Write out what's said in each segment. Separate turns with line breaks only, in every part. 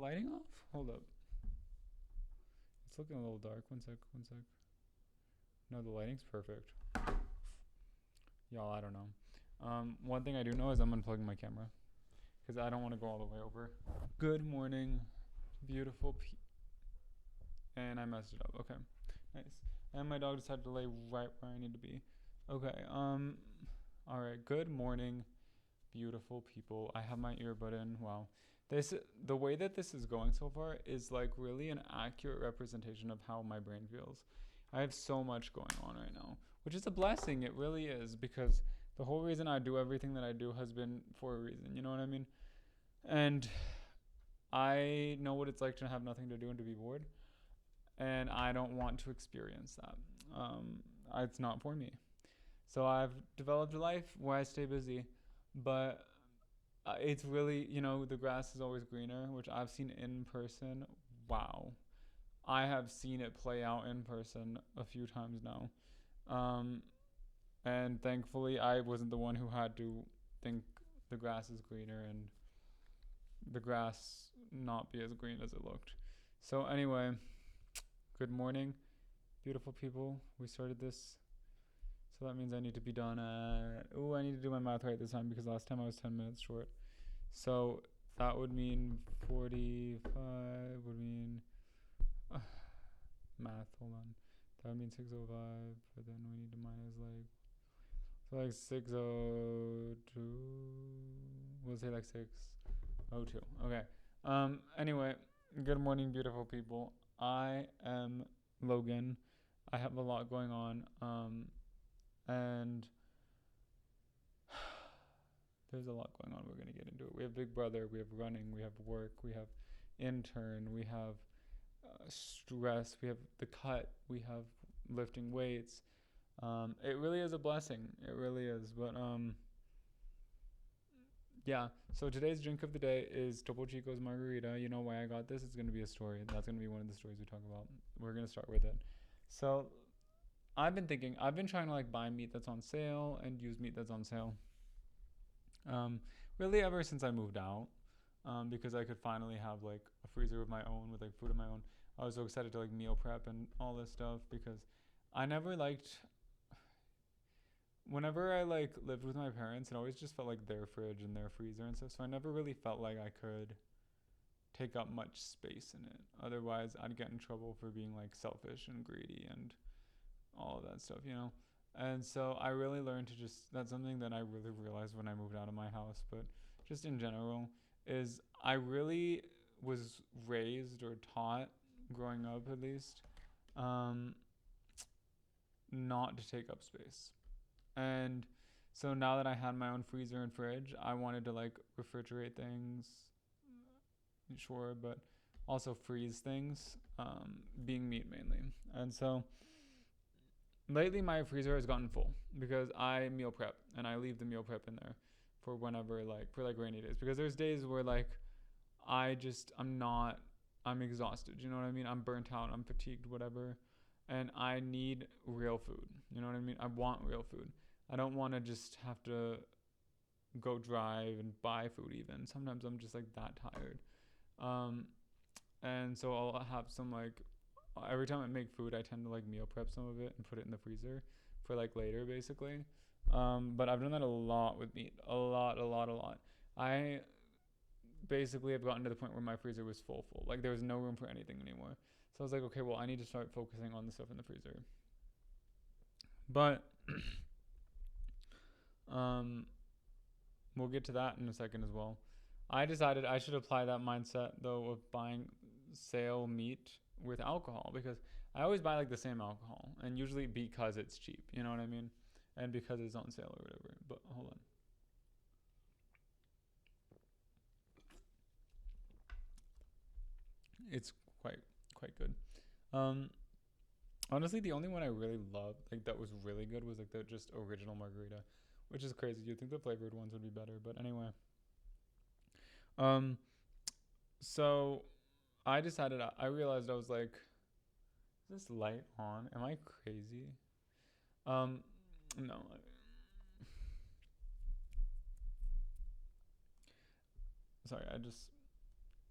lighting off? Hold up. It's looking a little dark. One sec. No, the lighting's perfect. Y'all, I don't know. One thing I do know is I'm unplugging my camera because I don't want to go all the way over. Good morning, beautiful and I messed it up. Okay, nice. And my dog decided to lay right where I need to be. Okay, all right. Good morning, beautiful people. I have my earbud in. Wow. The way that this is going so far is like really an accurate representation of how my brain feels. I have so much going on right now, which is a blessing. It really is, because the whole reason I do everything that I do has been for a reason. You know what I mean? And I know what it's like to have nothing to do and to be bored. And I don't want to experience that. It's not for me. So I've developed a life where I stay busy. But it's really, the grass is always greener, which I've seen in person. Wow. I have seen it play out in person a few times now. And thankfully, I wasn't the one who had to think the grass is greener and the grass not be as green as it looked. So anyway, good morning, beautiful people. We started this. So that means I need to be done at... I need to do my math right this time because last time I was 10 minutes short. So that would mean 45 would mean... math, hold on. That would mean 605, but then we need to minus like 602. We'll say like 602. Okay. Anyway, good morning, beautiful people. I am Logan. I have a lot going on. And there's a lot going on. We're going to get into it. We have Big Brother, we have running, we have work, we have intern, we have stress, we have the cut, we have lifting weights. It really is a blessing. It really is. But yeah. So today's drink of the day is Topo Chico's margarita. You know why I got this? It's going to be a story. That's going to be one of the stories we talk about. We're going to start with it. So I've been trying to like buy meat that's on sale and use meat that's on sale. Really ever since I moved out, because I could finally have like a freezer of my own with like food of my own. I was so excited to like meal prep and all this stuff because I never liked, whenever I like lived with my parents, it always just felt like their fridge and their freezer and stuff. So I never really felt like I could take up much space in it. Otherwise I'd get in trouble for being like selfish and greedy and all of that stuff, And so I really learned to that's something that I really realized when I moved out of my house, but just in general, is I really was raised or taught, growing up at least, not to take up space. And so now that I had my own freezer and fridge, I wanted to like refrigerate things, sure, but also freeze things, being meat mainly. And so lately my freezer has gotten full because I meal prep and I leave the meal prep in there for whenever, like for like rainy days, because there's days where like I'm exhausted, you know what I mean? I'm burnt out, I'm fatigued, whatever, and I need real food, you know what I mean? I want real food. I don't want to just have to go drive and buy food even. Sometimes I'm just like that tired. And so I'll have some like, every time I make food, I tend to like meal prep some of it and put it in the freezer for like later, basically. But I've done that a lot with meat. A lot. I basically have gotten to the point where my freezer was full. Like there was no room for anything anymore. So I was like, okay, well, I need to start focusing on the stuff in the freezer. But we'll get to that in a second as well. I decided I should apply that mindset though of buying sale meat with alcohol, because I always buy like the same alcohol, and usually because it's cheap, you know what I mean, and because it's on sale or whatever. But hold on, it's quite good. Honestly, the only one I really loved, like that was really good, was like the just original margarita, which is crazy. You'd think the flavored ones would be better, but anyway. So I realized I was like, is this light on? Am I crazy? No. Sorry, I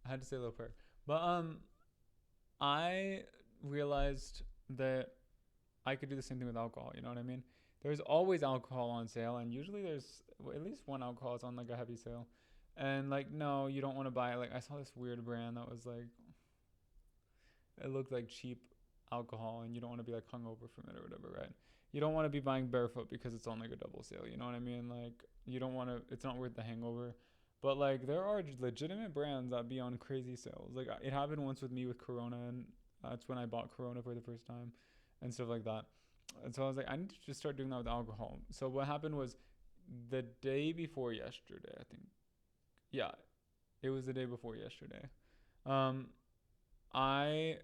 had to say a little prayer. But I realized that I could do the same thing with alcohol. You know what I mean? There's always alcohol on sale, and usually there's at least one alcohol is on like a heavy sale. And like, no, you don't want to buy it. Like, I saw this weird brand that was like, it looked like cheap alcohol, and you don't want to be like hungover from it or whatever, right? You don't want to be buying barefoot because it's on like a double sale. You know what I mean? Like, you don't want to. It's not worth the hangover. But like, there are legitimate brands that be on crazy sales. Like, it happened once with me with Corona, and that's when I bought Corona for the first time, and stuff like that. And so I was like, I need to just start doing that with alcohol. So what happened was, the day before yesterday, I think. Yeah, it was the day before yesterday. Um, I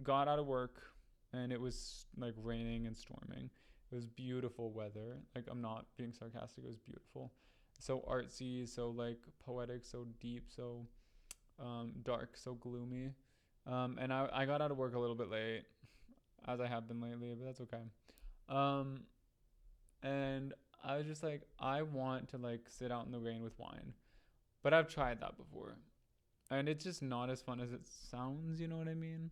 got out of work, and it was like raining and storming. It was beautiful weather. Like, I'm not being sarcastic. It was beautiful. So artsy, so like poetic, so deep, so dark, so gloomy. And I got out of work a little bit late, as I have been lately, but that's okay. Um, and I was just like, I want to like sit out in the rain with wine, but I've tried that before, and it's just not as fun as it sounds. You know what I mean?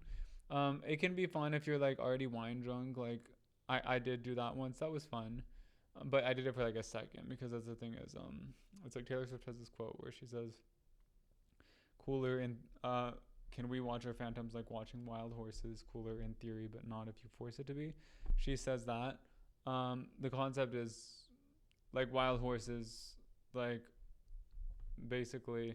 It can be fun if you're like already wine drunk. Like, I did do that once. That was fun, but I did it for like a second because that's the thing is it's like Taylor Swift has this quote where she says, "Cooler in can we watch our phantoms like watching wild horses? Cooler in theory, but not if you force it to be." She says that. The concept is like wild horses, like basically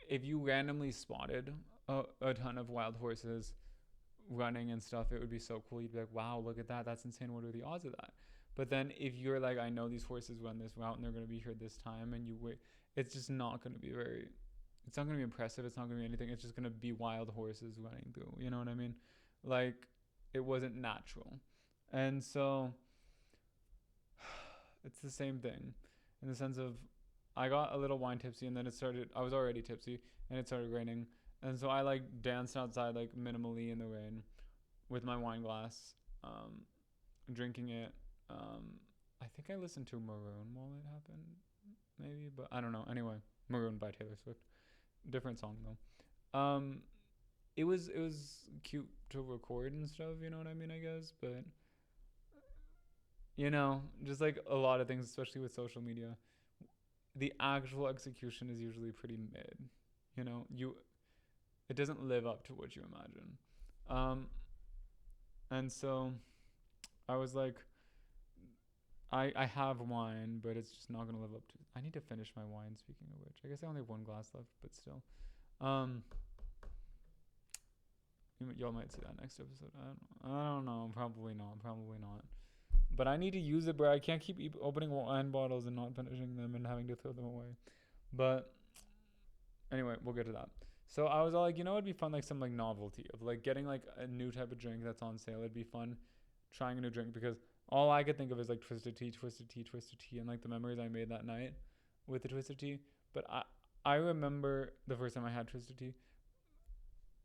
if you randomly spotted a ton of wild horses running and stuff, it would be so cool. You'd be like, wow, look at that. That's insane. What are the odds of that? But then if you're like, I know these horses run this route and they're going to be here this time, and you wait, it's just not going to be very, it's not going to be impressive. It's not going to be anything. It's just going to be wild horses running through. You know what I mean? Like, it wasn't natural. And so it's the same thing in the sense of I got a little wine tipsy, and then it started, I was already tipsy, and it started raining. And so I like danced outside like minimally in the rain with my wine glass, um, drinking it. I think I listened to Maroon while it happened, maybe, but I don't know. Anyway, Maroon by Taylor Swift. Different song though. It was cute to record and stuff, you know what I mean, I guess, but just like a lot of things, especially with social media, the actual execution is usually pretty mid. You it doesn't live up to what you imagine. Um, and so I was like, I have wine, but it's just not gonna live up to. I need to finish my wine. Speaking of which, I guess I only have one glass left, but still. Um, y'all might see that next episode. I don't know. Probably not. Probably not. But I need to use it, bro. I can't keep opening wine bottles and not finishing them and having to throw them away. But anyway, we'll get to that. So I was all like, it'd be fun, like some like novelty of like getting like a new type of drink that's on sale. It'd be fun trying a new drink because all I could think of is like twisted tea, twisted tea, twisted tea, and like the memories I made that night with the twisted tea. But I remember the first time I had twisted tea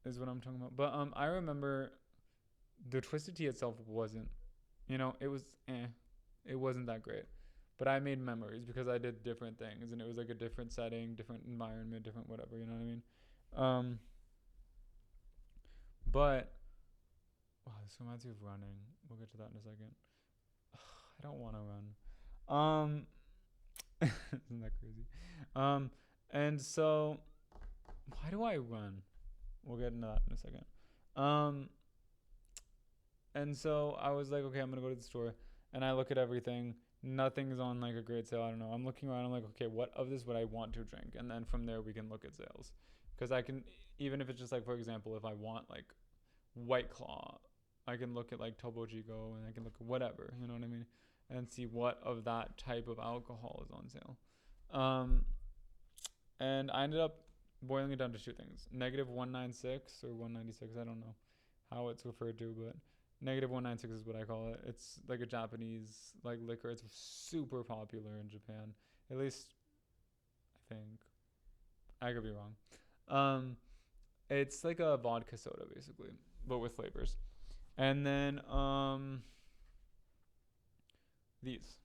is what I'm talking about. But I remember the twisted tea itself wasn't, it was it wasn't that great. But I made memories because I did different things, and it was like a different setting, different environment, different whatever. You know what I mean? Um, but wow, this reminds me of running. We'll get to that in a second. I don't want to run. Isn't that crazy? Um, and so why do I run? We'll get into that in a second. Um, and so I was like, okay, I'm gonna go to the store, and I look at everything. Nothing's on like a great sale. I don't know. I'm looking around. I'm like, okay, what of this would I want to drink? And then from there we can look at sales, because I can, even if it's just like, for example, if I want like White Claw, I can look at like Topo Chico, and I can look at whatever. You know what I mean? And see what of that type of alcohol is on sale. Um, and I ended up boiling it down to two things: negative 196 or 196. I don't know how it's referred to, but negative 196 is what I call it. It's like a Japanese like liquor. It's super popular in Japan. At least I think. I could be wrong. Um, it's like a vodka soda basically, but with flavors. And then these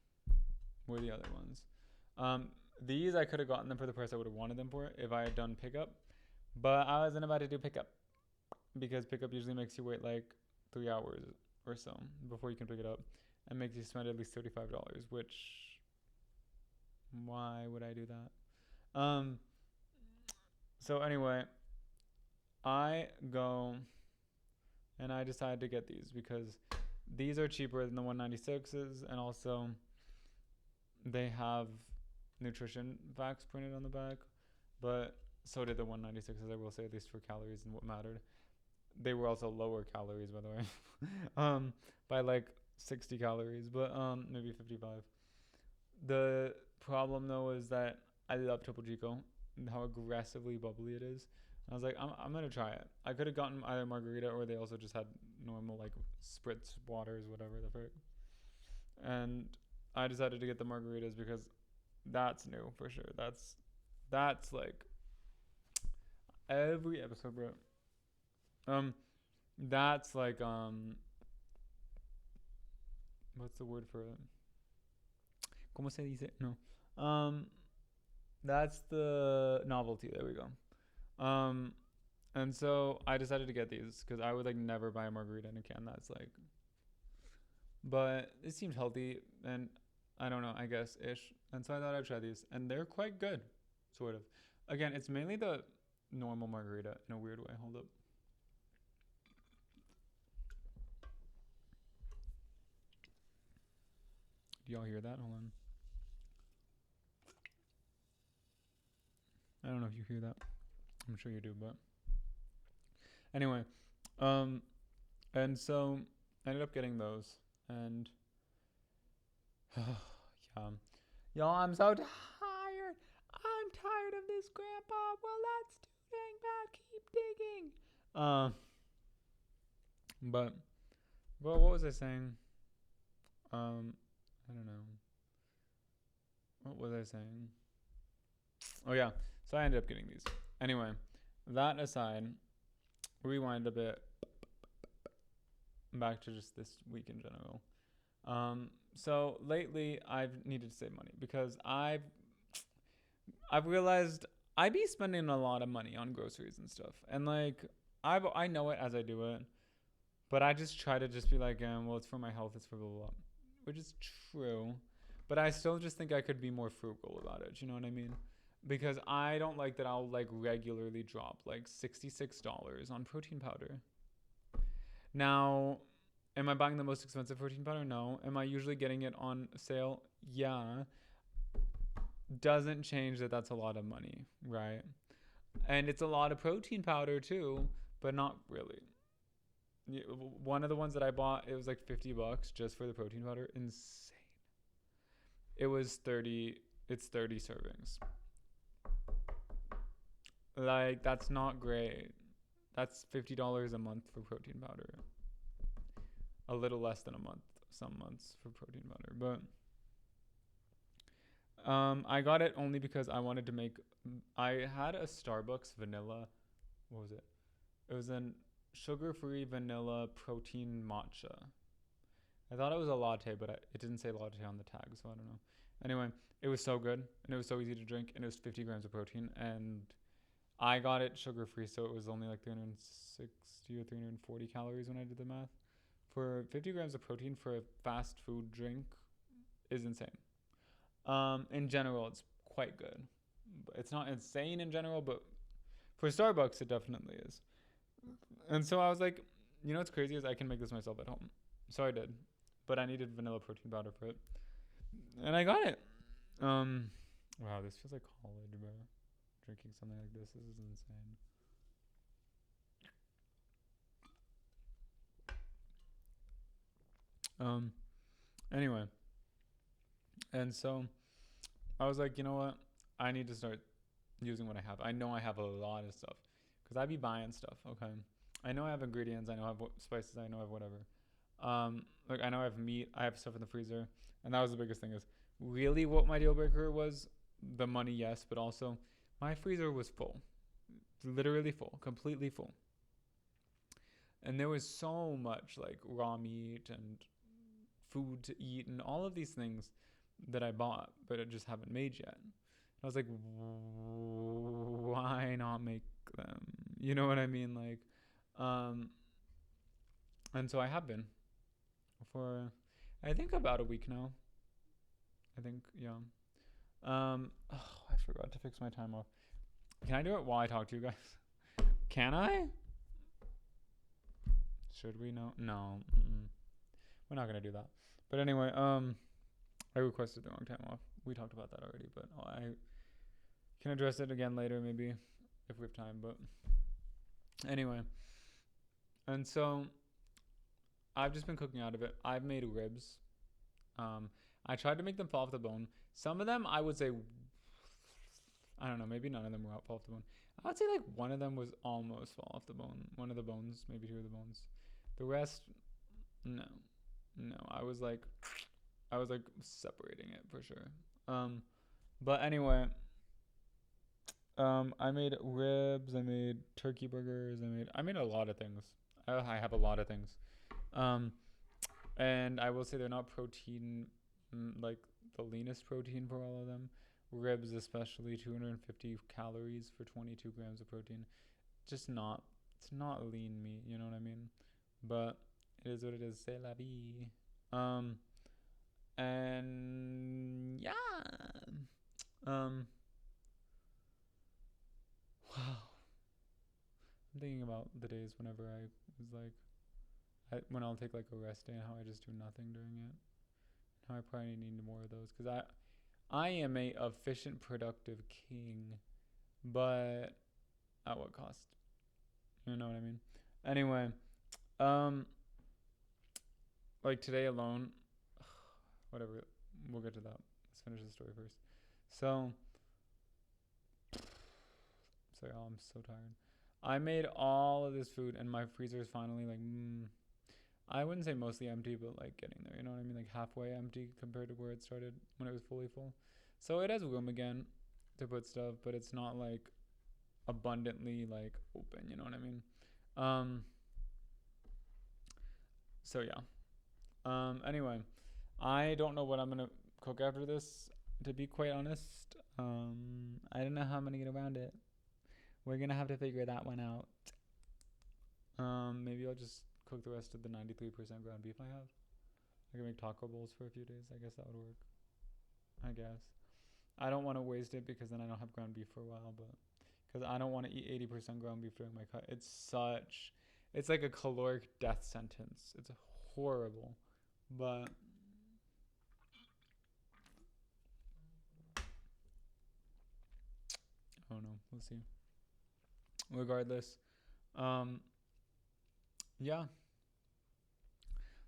were the other ones. Um, these I could have gotten them for the price I would have wanted them for if I had done pickup. But I wasn't about to do pickup because pickup usually makes you wait like 3 hours or so before you can pick it up, and makes you spend at least $35. Which, why would I do that? So anyway, I go and I decided to get these because these are cheaper than the 196s, and also they have nutrition facts printed on the back. But so did the 196s, I will say, at least for calories and what mattered. They were also lower calories, by the way, by like 60 calories, but maybe 55. The problem though is that I love Topo Chico and how aggressively bubbly it is. I was like, I'm gonna try it. I could have gotten either margarita or they also just had normal like spritz waters, whatever the frick. And I decided to get the margaritas because that's new for sure. That's like every episode, bro. That's like what's the word for it? ¿Cómo se dice? No. That's the novelty. There we go. And so I decided to get these because I would like never buy a margarita in a can. That's like, but it seemed healthy and I don't know, I guess ish. And so I thought I'd try these, and they're quite good, sort of. Again, it's mainly the normal margarita in a weird way. Hold up. Do y'all hear that? Hold on. I don't know if you hear that. I'm sure you do, but anyway, and so I ended up getting those, and yeah, y'all, I'm so tired. I'm tired of this, Grandpa. Well, that's too dang bad. Keep digging. But well, what was I saying? I don't know. What was I saying? Oh yeah. So I ended up getting these. Anyway, that aside, rewind a bit back to just this week in general. So lately I've needed to save money because I've realized I be spending a lot of money on groceries and stuff, and like I know it as I do it, but I just try to just be like, well, it's for my health, it's for blah blah blah, which is true, but I still just think I could be more frugal about it. You know what I mean? Because I don't like that I'll like regularly drop like $66 on protein powder. Now, am I buying the most expensive protein powder? No. Am I usually getting it on sale? Yeah. Doesn't change that that's a lot of money, right? And it's a lot of protein powder too, but not really. One of the ones that I bought, it was like $50 just for the protein powder. Insane. It was 30. It's 30 servings. Like, that's not great. That's $50 a month for protein powder. A little less than a month, some months, for protein powder. But I got it only because I wanted to make. I had a Starbucks vanilla. What was it? It was an sugar-free vanilla protein matcha. I thought it was a latte, but it didn't say latte on the tag, so I don't know. Anyway, it was so good, and it was so easy to drink, and it was 50 grams of protein, and I got it sugar-free, so it was only like 360 or 340 calories when I did the math. For 50 grams of protein for a fast food drink is insane. In general, it's quite good. It's not insane in general, but for Starbucks, it definitely is. And so I was like, you know what's crazy is I can make this myself at home. So I did. But I needed vanilla protein powder for it. And I got it. Wow, this feels like college, bro. Drinking something like this is insane. Anyway. And so I was like, you know what? I need to start using what I have. I know I have a lot of stuff because I be buying stuff. Okay, I know I have ingredients. I know I have spices. I know I have whatever. Like I know I have meat. I have stuff in the freezer, and that was the biggest thing. Is really what my deal breaker was the money, yes, but also my freezer was full, literally full, completely full, and there was so much like raw meat and food to eat and all of these things that I bought, but I just haven't made yet. I was like, why not make them? You know what I mean? Like, um, and so I have been for, I think about a week now. I think, yeah. I forgot to fix my time off. Can I do it while I talk to you guys? Can I? Should we? No. We're not gonna do that. But anyway, I requested the wrong time off. We talked about that already, but I can address it again later, maybe, if we have time. But anyway, and so I've just been cooking out of it. I've made ribs. I tried to make them fall off the bone. Some of them, I would say, I don't know, maybe none of them were fall off the bone. I would say like one of them was almost fall off the bone. One of the bones, maybe two of the bones. The rest, no. I was like separating it for sure. But anyway, I made ribs. I made turkey burgers. I made a lot of things. I have a lot of things. And I will say they're not protein, like the leanest protein for all of them. Ribs especially, 250 calories for 22 grams of protein. It's not lean meat, you know what I mean? But it is what it is. C'est la vie. And yeah. Wow. I'm thinking about the days whenever I was like, when I'll take like a rest day and how I just do nothing during it. How I probably need more of those because I am a efficient, productive king, but at what cost? You know what I mean? Anyway, like today alone, whatever. We'll get to that. Let's finish the story first. So, sorry, I'm so tired. I made all of this food, and my freezer is finally like, I wouldn't say mostly empty, but like getting there. You know what I mean? Like halfway empty compared to where it started when it was fully full. So it has room again to put stuff, but it's not like abundantly like open. You know what I mean? So yeah. Anyway, I don't know what I'm gonna cook after this. To be quite honest, I don't know how I'm gonna get around it. We're gonna have to figure that one out. Maybe I'll just cook the rest of the 93% ground beef I have. I can make taco bowls for a few days. I guess that would work. I guess. I don't want to waste it because then I don't have ground beef for a while, but because I don't want to eat 80% ground beef during my cut. It's like a caloric death sentence. It's horrible, but I don't know. We'll see. Regardless, yeah.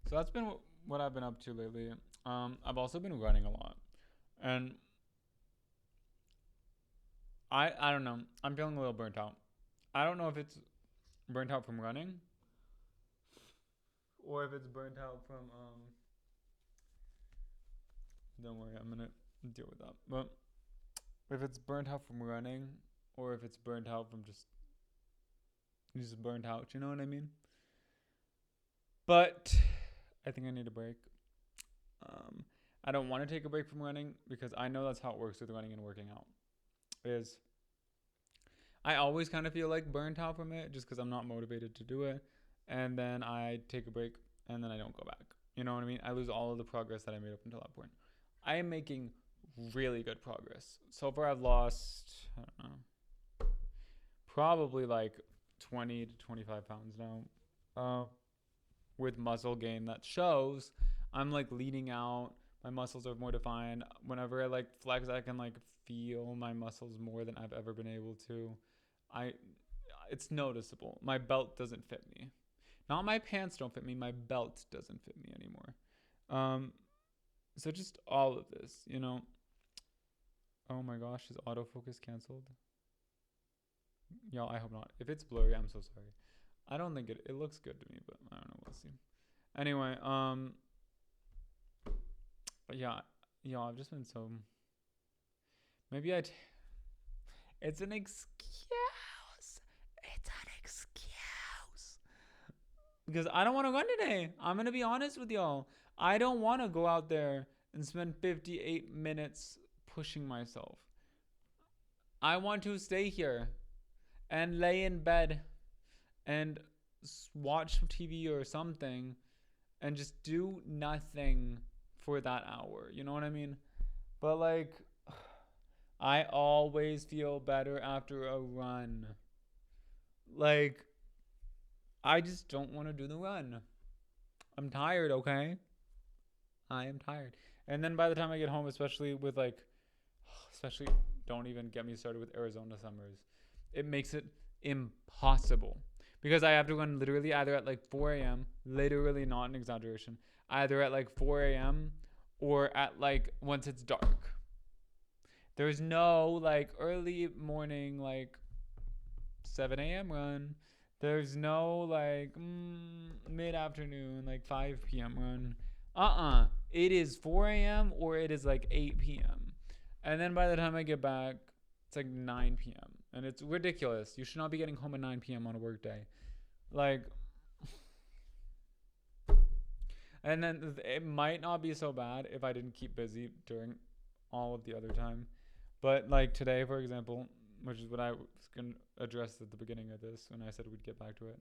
So that's been what I've been up to lately. I've also been running a lot, and I don't know. I'm feeling a little burnt out. I don't know if it's burnt out from running or if it's burnt out from Don't worry, I'm gonna deal with that. But if it's burnt out from running or if it's burnt out from just burnt out, you know what I mean? But I think I need a break. I don't want to take a break from running because I know that's how it works with running and working out. Is I always kind of feel like burnt out from it just because I'm not motivated to do it. And then I take a break and then I don't go back. You know what I mean? I lose all of the progress that I made up until that point. I am making really good progress. So far I've lost, I don't know, probably like 20 to 25 pounds now. With muscle gain that shows. I'm like leaning out. My muscles are more defined. Whenever I like flex, I can like feel my muscles more than I've ever been able to. It's noticeable. My belt doesn't fit me. Not my pants don't fit me. My belt doesn't fit me anymore. So just all of this, you know. Oh my gosh, is autofocus canceled? Y'all, I hope not. If it's blurry, I'm so sorry. I don't think it looks good to me, but I don't know. We'll see. Anyway, yeah, I've just been so. Maybe it's an excuse. It's an excuse. Because I don't want to run today. I'm gonna be honest with y'all. I don't want to go out there and spend 58 minutes pushing myself. I want to stay here and lay in bed and watch TV or something and just do nothing for that hour. You know what I mean? But like, I always feel better after a run. Like, I just don't want to do the run. I'm tired, okay? I am tired. And then by the time I get home, especially with like, especially don't even get me started with Arizona summers, it makes it impossible because I have to run literally either at like 4 a.m., literally not an exaggeration, either at like 4 a.m. or at like once it's dark. There's no like early morning, like 7 a.m. run. There's no like mid afternoon, like 5 p.m. run. It is 4 a.m. or it is like 8 p.m. And then by the time I get back, it's like 9 p.m. And it's ridiculous. You should not be getting home at 9 p.m. on a work day. Like, and then it might not be so bad if I didn't keep busy during all of the other time. But like today, for example, which is what I was going to address at the beginning of this when I said we'd get back to it.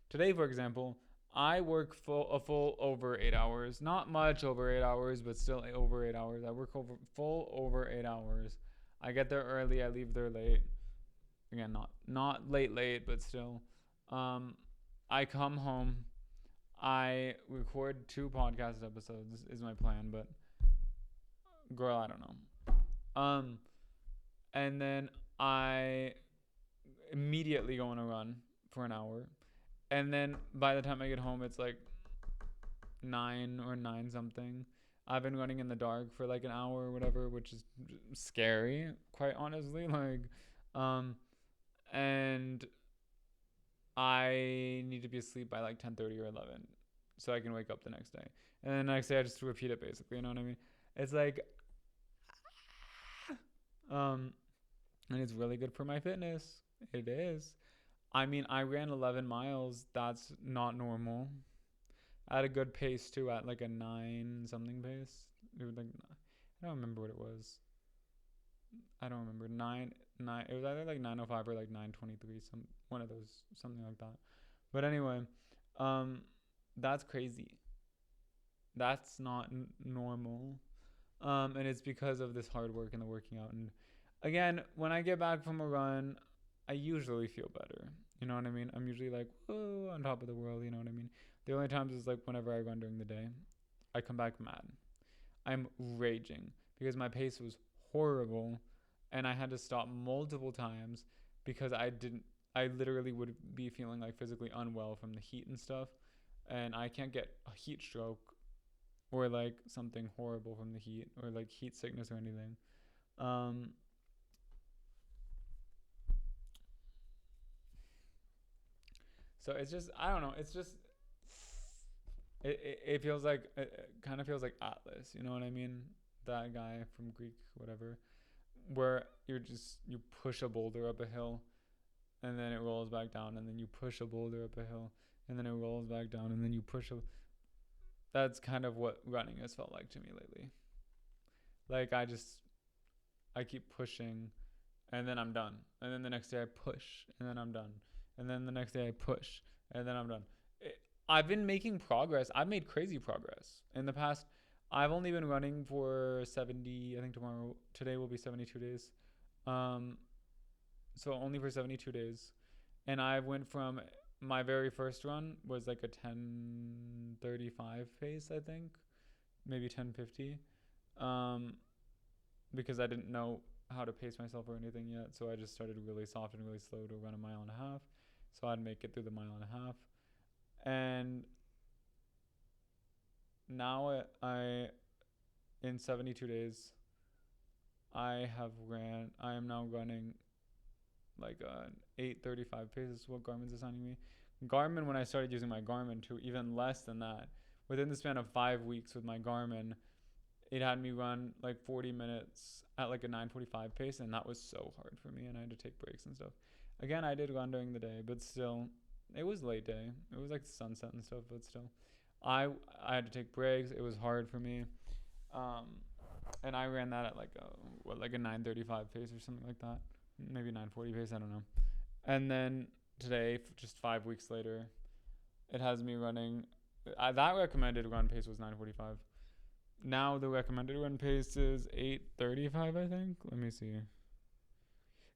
Today, for example, I work a full over 8 hours. Not much over 8 hours, but still over 8 hours. I work over 8 hours. I get there early. I leave there late. Again, not late, but still. I come home. I record 2 podcast episodes is my plan, but girl, I don't know. And then I immediately go on a run for an hour. And then by the time I get home, it's like 9 or 9 something. I've been running in the dark for like an hour or whatever, which is scary, quite honestly. Like, and I need to be asleep by like 10:30 or 11 so I can wake up the next day. And then the next day I just repeat it basically, you know what I mean? It's like and it's really good for my fitness. It is. I mean, I ran 11 miles. That's not normal. At a good pace too, at like a 9 something pace. It was like I don't remember what it was. I don't remember. 9. It was either like 9:05 or like 9:23. Some one of those, something like that. But anyway, that's crazy. That's not normal. And it's because of this hard work and the working out. And again, when I get back from a run, I usually feel better. You know what I mean? I'm usually like, whoa, on top of the world. You know what I mean? The only times is like whenever I run during the day, I come back mad. I'm raging because my pace was horrible and I had to stop multiple times because I literally would be feeling like physically unwell from the heat and stuff. And I can't get a heat stroke or like something horrible from the heat or like heat sickness or anything. Um, so it's just, I don't know. It's just, it feels like, it kind of feels like Atlas. You know what I mean? That guy from Greek, whatever, where you push a boulder up a hill and then it rolls back down and then you push a boulder up a hill and then it rolls back down and then you push a, that's kind of what running has felt like to me lately. Like I keep pushing and then I'm done. And then the next day I push and then I'm done. And then the next day I push and then I'm done. I've been making progress. I've made crazy progress. In the past, I've only been running for 70, I think today will be 72 days. Um, so only for 72 days. And I went from my very first run was like a 10:35 pace, I think, maybe 10:50. Um, because I didn't know how to pace myself or anything yet. So I just started really soft and really slow to run a mile and a half. So I'd make it through the mile and a half. And now I in 72 days, I am now running like an 8:35 pace is what Garmin's assigning me. Garmin, when I started using my Garmin, to even less than that. Within the span of 5 weeks with my Garmin, it had me run like 40 minutes at like a 9:45 pace, and that was so hard for me, and I had to take breaks and stuff. Again, I did run during the day, but still, it was late day. It was like sunset and stuff, but still, I had to take breaks. It was hard for me, and I ran that at like a 9:35 pace or something like that. maybe 9:40 pace, I don't know. And then today, just 5 weeks later, it has me running. That recommended run pace was 9:45. Now the recommended run pace is 8:35, I think. Let me see.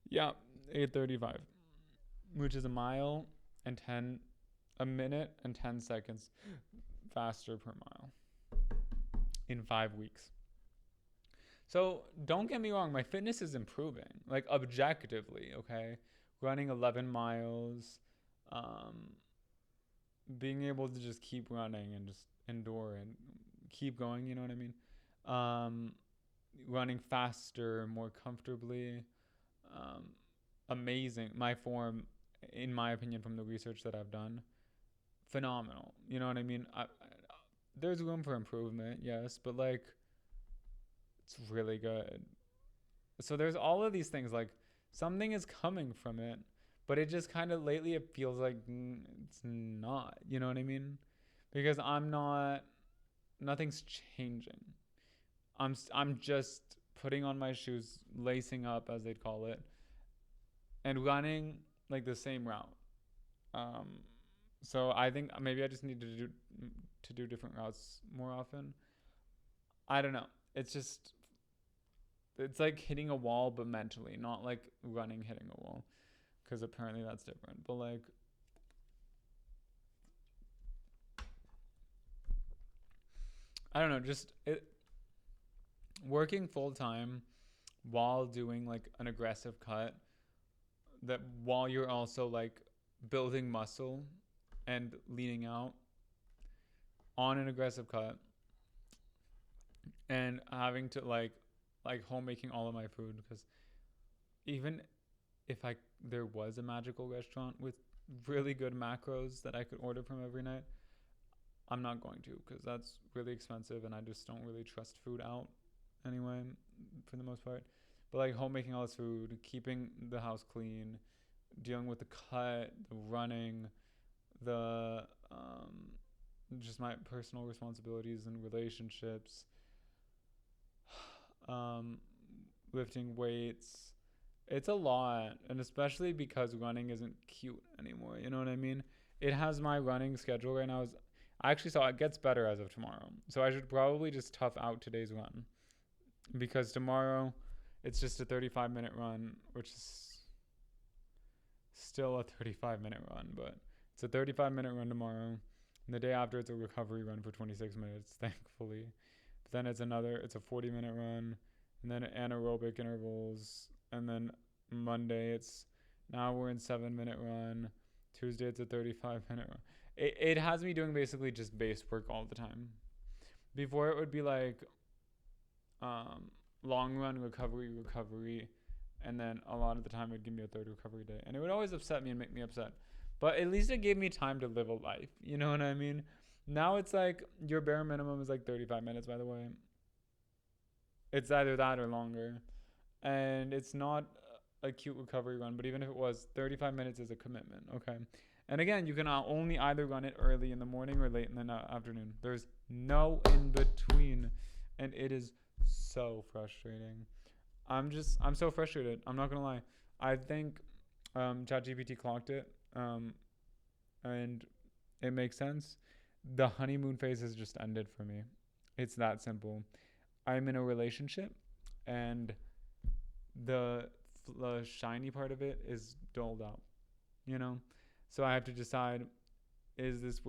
Yeah, 8:35, which is a minute and 10 seconds faster per mile in 5 weeks. So don't get me wrong, my fitness is improving, like objectively, okay? Running 11 miles, being able to just keep running and just endure and keep going, you know what I mean? Running faster, more comfortably, amazing. My form, in my opinion, from the research that I've done, phenomenal. You know what I mean? There's room for improvement, yes, but like it's really good. So there's all of these things, like something is coming from it, but it just kind of lately it feels like it's not. You know what I mean? Because nothing's changing. I'm just putting on my shoes, lacing up as they'd call it, and running like the same route. Um, so I think maybe I just need to do different routes more often. I don't know. It's like hitting a wall, but mentally, not like running hitting a wall, because apparently that's different. But like, I don't know, just working full time while doing like an aggressive cut, that while you're also like building muscle and leaning out on an aggressive cut, and having to like homemaking all of my food, because even if there was a magical restaurant with really good macros that I could order from every night, I'm not going to, because that's really expensive and I just don't really trust food out anyway, for the most part. But like homemaking all this food, keeping the house clean, dealing with the cut, the running, the just my personal responsibilities and relationships, lifting weights. It's a lot, and especially because running isn't cute anymore. You know what I mean? It has my running schedule right now. I actually saw it gets better as of tomorrow. So I should probably just tough out today's run, because tomorrow it's just a 35-minute run, which is still a 35-minute run, but it's a 35-minute run tomorrow. And the day after, it's a recovery run for 26 minutes, thankfully. But then it's a 40-minute run, and then anaerobic intervals. And then Monday, now we're in 7-minute run. Tuesday, it's a 35-minute run. It has me doing basically just base work all the time. Before, it would be like long run, recovery, and then a lot of the time it would give me a third recovery day. And it would always upset me and make me upset. But at least it gave me time to live a life. You know what I mean? Now it's like your bare minimum is like 35 minutes, by the way. It's either that or longer. And it's not a cute recovery run, but even if it was, 35 minutes is a commitment, okay? And again, you can only either run it early in the morning or late in the afternoon. There's no in between. And it is so frustrating. I'm so frustrated. I'm not going to lie. I think ChatGPT clocked it. And it makes sense. The honeymoon phase has just ended for me. It's that simple. I'm in a relationship, and the shiny part of it is doled out, you know? So I have to decide, is this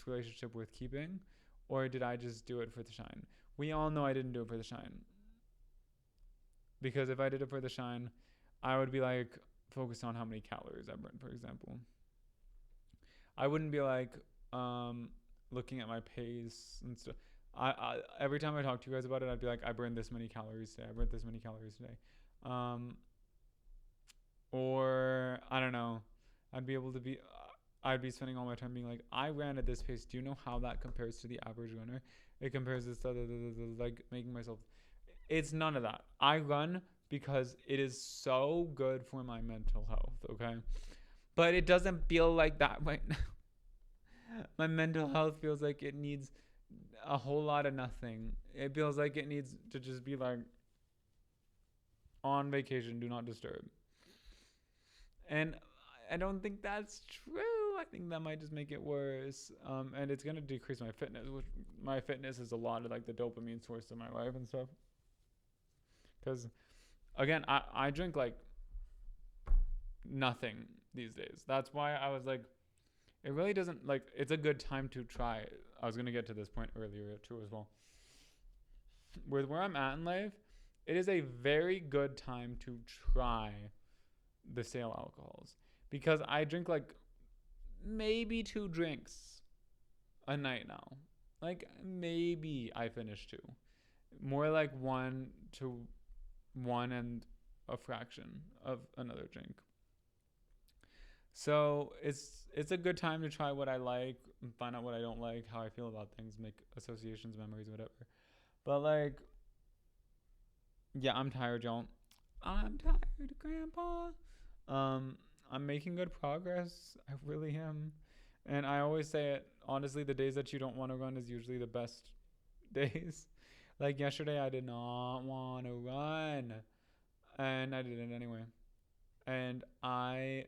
relationship worth keeping, or did I just do it for the shine? We all know I didn't do it for the shine. Because if I did it for the shine, I would be like focused on how many calories I burned, for example. I wouldn't be like looking at my pace and stuff. I every time I talk to you guys about it, I'd be like, I burned this many calories today. I burned this many calories today. Or I don't know. I'd be spending all my time being like, I ran at this pace. Do you know how that compares to the average runner? It compares this, like making myself. It's none of that. I run because it is so good for my mental health, okay? But it doesn't feel like that right now. My mental health feels like it needs a whole lot of nothing. It feels like it needs to just be like on vacation, do not disturb. And I don't think that's true. I think that might just make it worse. And it's gonna decrease my fitness, which my fitness is a lot of like the dopamine source of my life and stuff. Because again, I drink like nothing these days. That's why I was like, it really doesn't like. It's a good time to try. I was gonna get to this point earlier too as well. With where I'm at in life, it is a very good time to try the stale alcohols because I drink like maybe 2 drinks a night now. Like maybe I finish 2. More like 1 and a fraction of another drink. So it's a good time to try what I like, find out what I don't like, how I feel about things, make associations, memories, whatever. But like, yeah, I'm tired, y'all. I'm tired, Grandpa. I'm making good progress. I really am. And I always say it, honestly, the days that you don't want to run is usually the best days. Like yesterday, I did not want to run. And I did it anyway. And I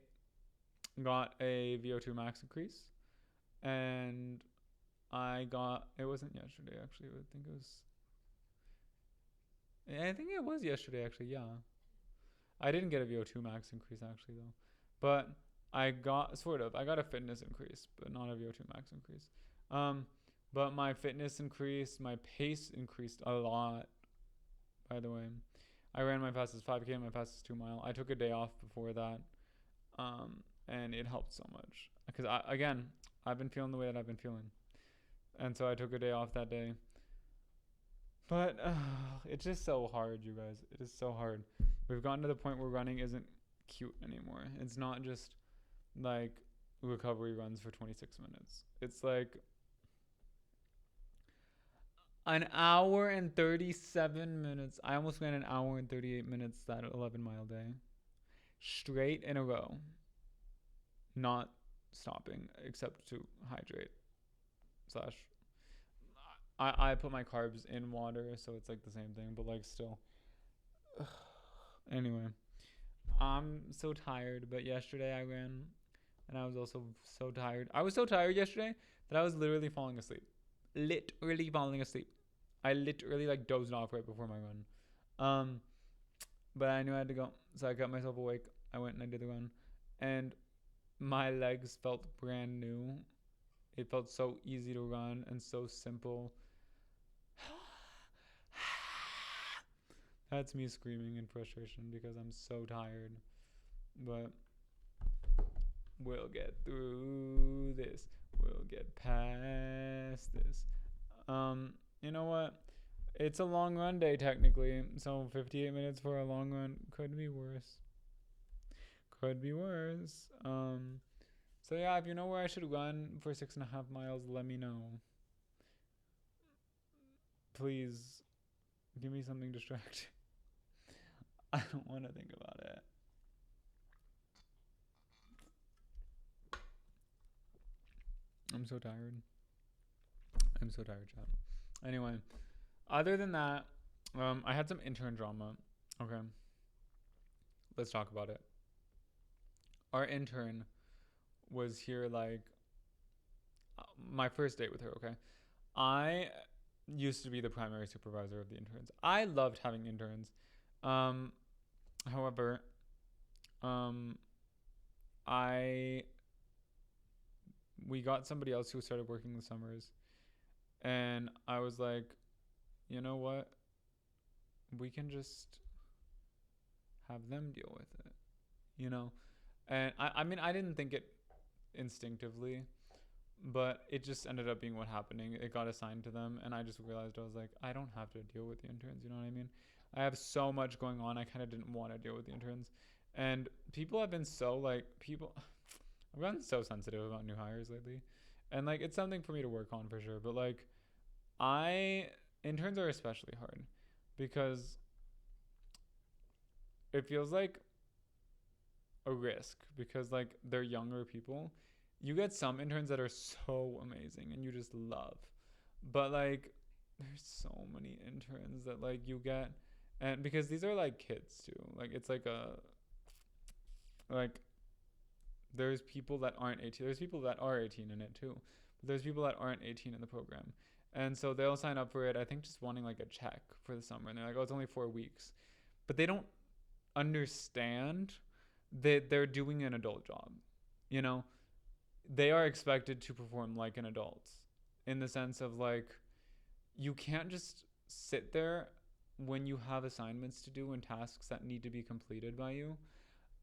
got a VO2 max increase. And it wasn't yesterday, actually. I think it was yesterday, actually, yeah. I didn't get a VO2 max increase, actually, though. But I got a fitness increase, but not a VO2 max increase. But my fitness increased, my pace increased a lot, by the way. I ran my fastest 5K, my fastest 2 mile. I took a day off before that, and it helped so much. Because, I've been feeling the way that I've been feeling. And so I took a day off that day. But it's just so hard, you guys. It is so hard. We've gotten to the point where running isn't cute anymore. It's not just like recovery runs for 26 minutes. It's like an hour and 37 minutes. I almost ran an hour and 38 minutes that 11-mile day. Straight in a row. Not stopping except to hydrate. I put my carbs in water, so it's like the same thing, but like still. Anyway, I'm so tired, but yesterday I ran and I was also so tired. I was so tired yesterday that I was literally falling asleep. Literally falling asleep. I literally like dozed off right before my run. But I knew I had to go, so I kept myself awake. I went and I did the run, and my legs felt brand new. It felt so easy to run and so simple. That's me screaming in frustration because I'm so tired. But we'll get through this. We'll get past this. You know what? It's a long run day technically. So 58 minutes for a long run could be worse. Could be worse. So yeah, if you know where I should run for 6.5 miles, let me know. Please give me something distracting. I don't want to think about it. I'm so tired. Chat. Anyway, other than that, I had some intern drama. Okay. Let's talk about it. Our intern was here like my first date with her, okay? I used to be the primary supervisor of the interns. I loved having interns. However, we got somebody else who started working the summers, and I was like, you know what? We can just have them deal with it, you know? And I mean, I didn't think it instinctively, but it just ended up being what happening. It got assigned to them, and I just realized I was like, I don't have to deal with the interns, you know what I mean? I have so much going on. I kind of didn't want to deal with the interns. And people have been so like, I've gotten so sensitive about new hires lately. And like, it's something for me to work on for sure. But like, interns are especially hard because it feels like a risk because like they're younger people. You get some interns that are so amazing and you just love. But like, there's so many interns that like you get, and because these are like kids too, like it's like there's people that aren't 18. There's people that are 18 in it too. But there's people that aren't 18 in the program. And so they'll sign up for it, I think just wanting like a check for the summer. And they're like, oh, it's only 4 weeks. But they don't understand that they're doing an adult job. You know, they are expected to perform like an adult in the sense of like, you can't just sit there when you have assignments to do and tasks that need to be completed by you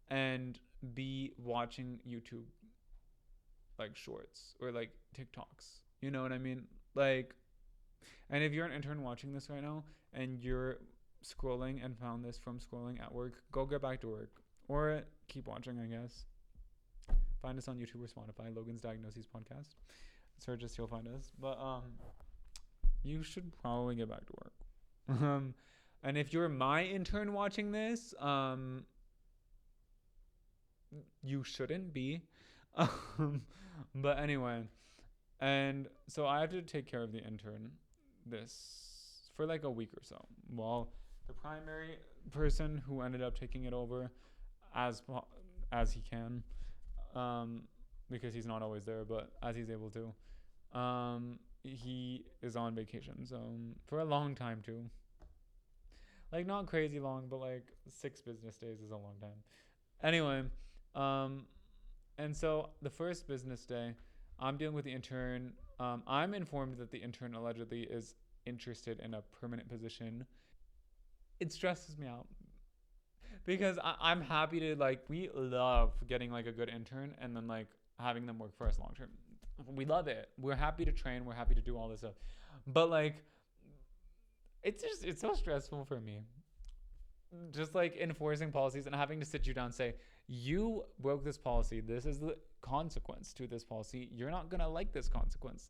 and be watching YouTube like shorts or like TikToks. You know what I mean? Like, and if you're an intern watching this right now and you're scrolling and found this from scrolling at work, go get back to work or keep watching, I guess. Find us on YouTube or Spotify, Logan's Diagnoses podcast. Search us, you'll find us. But you should probably get back to work. And if you're my intern watching this, you shouldn't be. But anyway, and so I have to take care of the intern this for like a week or so. Well, the primary person who ended up taking it over as he can, because he's not always there, but as he's able to, he is on vacation, so for a long time too. Like not crazy long, but like 6 business days is a long time. Anyway, and so the first business day, I'm dealing with the intern. I'm informed that the intern allegedly is interested in a permanent position. It stresses me out because I'm happy to like, we love getting like a good intern and then like having them work for us long term. We love it. We're happy to train. We're happy to do all this stuff. But like, it's so stressful for me. Just like enforcing policies and having to sit you down and say, you broke this policy. This is the consequence to this policy. You're not going to like this consequence.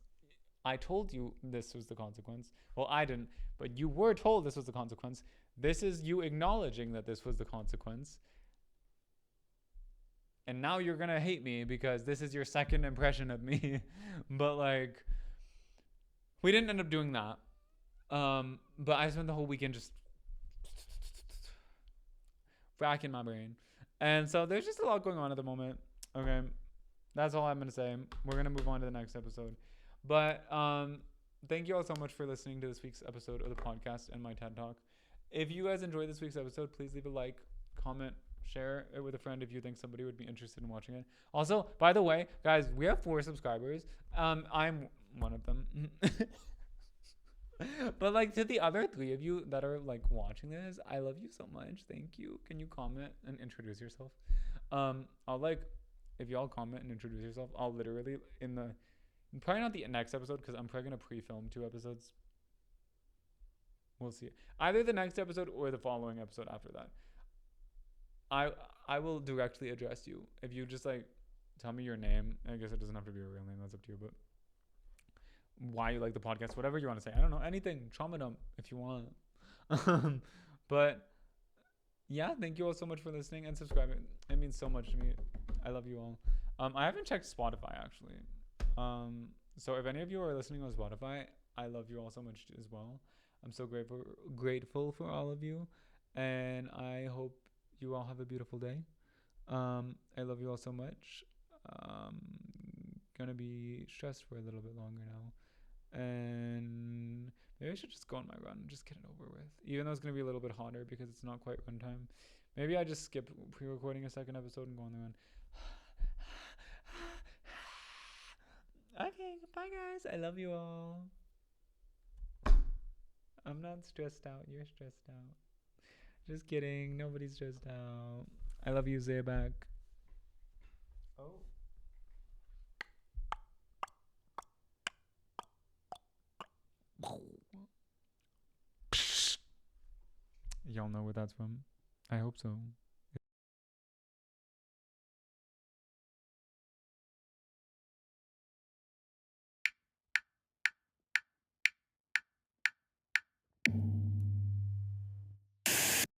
I told you this was the consequence. Well, I didn't, but you were told this was the consequence. This is you acknowledging that this was the consequence. And now you're going to hate me because this is your second impression of me. But like, we didn't end up doing that. But I spent the whole weekend just racking my brain. And so there's just a lot going on at the moment. Okay. That's all I'm going to say. We're going to move on to the next episode. But thank you all so much for listening to this week's episode of the podcast and my TED Talk. If you guys enjoyed this week's episode, please leave a like, comment, share it with a friend if you think somebody would be interested in watching it. Also, by the way, guys, we have 4 subscribers. I'm one of them. But like to the other 3 of you that are like watching this, I love you so much. Thank you. Can you comment and introduce yourself? I'll like, if y'all comment and introduce yourself, I'll literally probably not the next episode because I'm probably gonna pre-film 2 episodes. We'll see. Either the next episode or the following episode after that. I will directly address you. If you just like tell me your name, I guess it doesn't have to be a real name, that's up to you, but why you like the podcast, whatever you want to say. I don't know, anything, trauma dump if you want. But yeah, thank you all so much for listening and subscribing. It means so much to me. I love you all. I haven't checked Spotify actually. So if any of you are listening on Spotify, I love you all so much as well. I'm so grateful for all of you, and I hope you all have a beautiful day. I love you all so much. Gonna be stressed for a little bit longer now, and maybe I should just go on my run and just get it over with, even though it's gonna be a little bit hotter because it's not quite run time. Maybe I just skip pre-recording a second episode and go on the run. Okay, goodbye guys, I love you all. I'm not stressed out, you're stressed out. Just kidding, nobody's stressed out. I love you, Zaybak. Oh. Y'all know where that's from? I hope so.